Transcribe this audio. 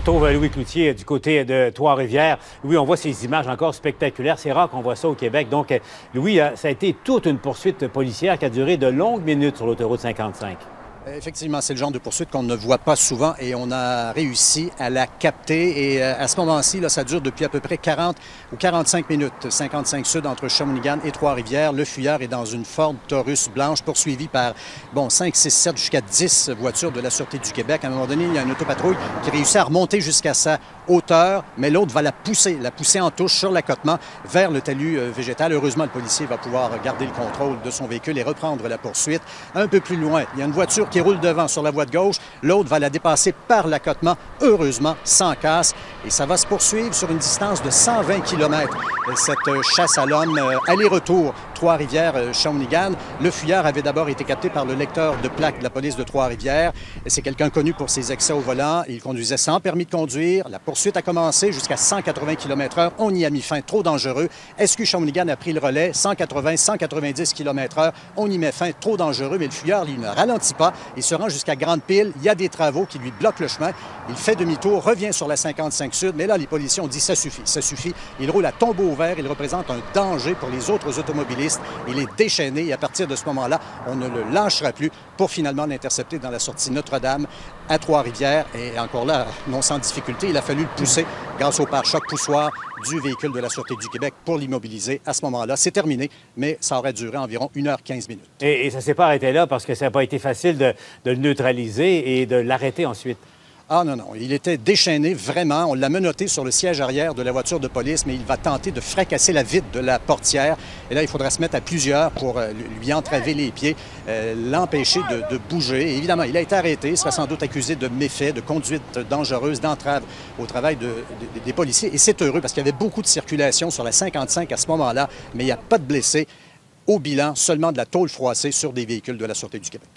retrouve Louis Cloutier du côté de Trois-Rivières. Louis, on voit ces images encore spectaculaires. C'est rare qu'on voit ça au Québec. Donc, Louis, ça a été toute une poursuite policière qui a duré de longues minutes sur l'autoroute 55. Effectivement, c'est le genre de poursuite qu'on ne voit pas souvent et on a réussi à la capter. Et à ce moment-ci, ça dure depuis à peu près 40 ou 45 minutes. 55 sud entre Shawinigan et Trois-Rivières. Le fuyard est dans une Ford Taurus blanche poursuivi par 5, 6, 7 jusqu'à 10 voitures de la Sûreté du Québec. À un moment donné, il y a une autopatrouille qui réussit à remonter jusqu'à sa hauteur, mais l'autre va la pousser en touche sur l'accotement vers le talus végétal. Heureusement, le policier va pouvoir garder le contrôle de son véhicule et reprendre la poursuite. Un peu plus loin, il y a une voiture qui roule devant sur la voie de gauche. L'autre va la dépasser par l'accotement, heureusement, sans casse. Et ça va se poursuivre sur une distance de 120 km. Cette chasse à l'homme, aller-retour, Trois-Rivières-Shawinigan. Le fuyard avait d'abord été capté par le lecteur de plaques de la police de Trois-Rivières. C'est quelqu'un connu pour ses excès au volant. Il conduisait sans permis de conduire. La poursuite a commencé jusqu'à 180 km/h. On y a mis fin, trop dangereux. SQ Shawinigan a pris le relais, 180, 190 km/h. On y met fin, trop dangereux, mais le fuyard, lui, ne ralentit pas. Il se rend jusqu'à Grande-Pile. Il y a des travaux qui lui bloquent le chemin. Il fait demi-tour, revient sur la 55 sud. Mais là, les policiers ont dit ça suffit, ça suffit. Il roule à tombeau ouvert. Il représente un danger pour les autres automobilistes. Il est déchaîné et à partir de ce moment-là, on ne le lâchera plus pour finalement l'intercepter dans la sortie Notre-Dame à Trois-Rivières. Et encore là, non sans difficulté, il a fallu le pousser grâce au pare-choc poussoir du véhicule de la Sûreté du Québec pour l'immobiliser. À ce moment-là, c'est terminé, mais ça aurait duré environ 1h15 minutes. Et ça ne s'est pas arrêté là parce que ça n'a pas été facile de le neutraliser et de l'arrêter ensuite. Ah non, il était déchaîné, vraiment. On l'a menotté sur le siège arrière de la voiture de police, mais il va tenter de fracasser la vitre de la portière. Et là, il faudra se mettre à plusieurs pour lui entraver les pieds, l'empêcher de bouger. Et évidemment, il a été arrêté. Il sera sans doute accusé de méfaits, de conduite dangereuse, d'entrave au travail des policiers. Et c'est heureux parce qu'il y avait beaucoup de circulation sur la 55 à ce moment-là, mais il n'y a pas de blessés. Au bilan, seulement de la tôle froissée sur des véhicules de la Sûreté du Québec.